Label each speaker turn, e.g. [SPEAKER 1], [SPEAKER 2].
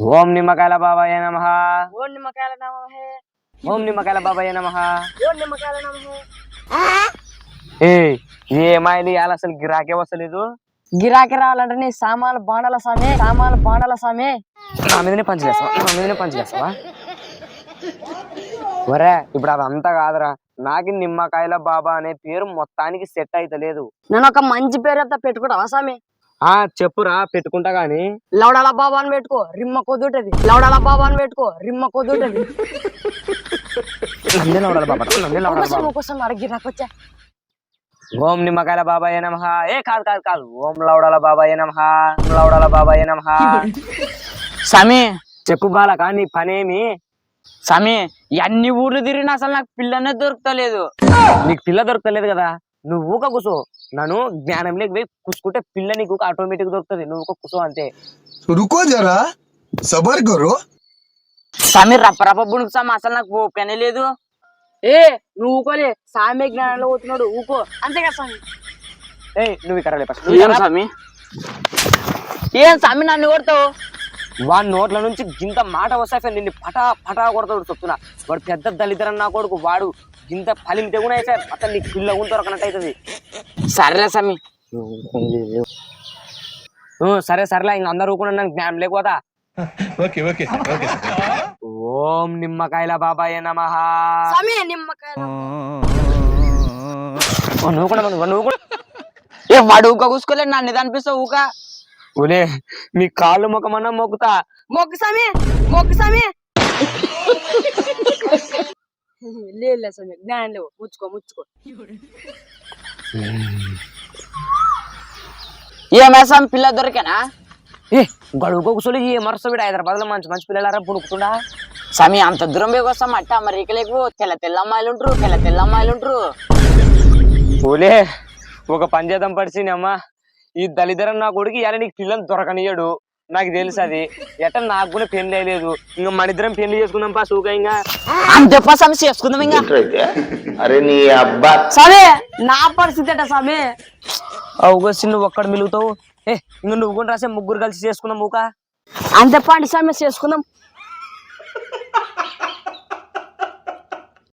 [SPEAKER 1] ఓం నిమ్మకాయల బాబాయ నమః.
[SPEAKER 2] ఓం నిమ్మకాయల నమః.
[SPEAKER 1] ఓం నిమ్మకాయల బాబాయ నమః.
[SPEAKER 2] ఓం నిమ్మకాయల నమః.
[SPEAKER 1] ఏమైంది ఇవాళ అసలు గిరాకే వస్తలేదు.
[SPEAKER 2] గిరాకీ రావాలంటే నీ సామాన్లు బాండాల సామే
[SPEAKER 1] నా మీదనే పంచి చేస్తావా ఒరే ఇప్పుడు అదంతా కాదురా, నాకు నిమ్మకాయల బాబా అనే పేరు మొత్తానికి సెట్ అయితలేదు.
[SPEAKER 2] నేను ఒక మంచి పేరు అంతా పెట్టుకుంటావా సామి?
[SPEAKER 1] చెప్పురా, పెట్టుకుంటా గాని.
[SPEAKER 2] లౌడాల బాబా అని పెట్టుకో, రిమ్మ కొద్దుంటది. లౌడాల బాబా అని పెట్టుకో, రిమ్మ కొద్దుంటది. కోసం గిరాకొచ్చా.
[SPEAKER 1] ఓం నిమ్మకాయల బాబాయ నమః. కాదు ఓం లౌడాల బాబాయ నమః. లౌడాల బాబాయ నమః.
[SPEAKER 3] సమీ
[SPEAKER 1] చెప్పు బాలక, నీ పనేమి?
[SPEAKER 3] సమీ అన్ని ఊర్లు తిరిగినా అసలు నాకు పిల్లనే దొరుకుతలేదు.
[SPEAKER 1] నీకు పిల్ల దొరకలేదు కదా, నువ్వు ఊక కూసో. నన్ను జ్ఞానం లేక పోయి కూసుకుంటే పిల్ల నీకు ఆటోమేటిక్ దొరుకుతుంది. నువ్వు ఊక కూసో అంతే.
[SPEAKER 4] रुको जरा सबर करो.
[SPEAKER 3] సమీ రప్ప బుణుకు సమీ అసలు నాకు ఓపికనే లేదు.
[SPEAKER 2] నువ్వు ఊకోలే, సామే జ్ఞానంలో పోతున్నాడు, ఊకో అంతేగా సామి.
[SPEAKER 1] నువ్వు ఇక్కడ
[SPEAKER 3] ఏం సమీ ఏం సమీ నన్ను కొడతావు?
[SPEAKER 1] వాడి నోట్ల నుంచి గింత మాట వస్తాయి నిన్ను పటా కొడతాడు చెప్తున్నా. వాడు పెద్ద దళిద్రం నా కొడుకు. వాడు గింత ఫలిం తెగునా సార్ అతను నీకు పిల్ల దొరకనట్టు అవుతుంది.
[SPEAKER 3] సరేలే సమీ.
[SPEAKER 1] సరేలే, ఇంక అందరు ఊకుండా నన్ను జ్ఞానం లేకపోతా. ఓం నిమ్మకాయల బాబాయ నమః.
[SPEAKER 2] సామి నిమ్మకాయల
[SPEAKER 1] నువ్వు కూడా
[SPEAKER 3] ఏ వాడు ఊక కూసుకోలేదు, నన్ను ఇది అనిపిస్తావు ఊక.
[SPEAKER 1] ఓలే మీ కాళ్ళు మొక్కమన్నా మొక్కుతా.
[SPEAKER 2] మొక్కు సామి లేదు సామి, జ్ఞానం లేవు. ముచ్చుకో
[SPEAKER 3] ఏమేసాం పిల్ల దొరికేనా?
[SPEAKER 1] గడువుకో కూర్చోలే. ఏ మరస వీడు హైదరాబాద్ లో మంచి పిల్లలారా పుణుకుతుండా.
[SPEAKER 3] సమీ అంత దూరం పోయి వస్తాం అట్ట అమెరికలేకు తెల్ల అమ్మాయిలు ఉంటారు.
[SPEAKER 1] ఓలే ఒక పని చేద్దాం పడిచినమ్మా. ఈ దళిద్రం నా కొడుకు ఇవాళ నీకు పిల్లలు దొరకనియడు, నాకు తెలుసు. అది ఎట్ట నాకు కూడా పెళ్లి అయ్యలేదు. ఇంకా మన ఇద్దరం పెళ్లి చేసుకుందాం పా సూక. ఇంకా
[SPEAKER 3] అంతే సమీ చేసుకుందాం. ఇంకా
[SPEAKER 4] अरे नी अब्बा
[SPEAKER 2] సామి నా పరిస్థితి అట సామి.
[SPEAKER 1] అవగొచ్చి నువ్వు ఒక్కడ మిలుగుతావు. ఇంకా నువ్వు కూడా రాసే ముగ్గురు కలిసి చేసుకుందాం ఊక.
[SPEAKER 2] అంతే పండి సామి చేసుకుందాం.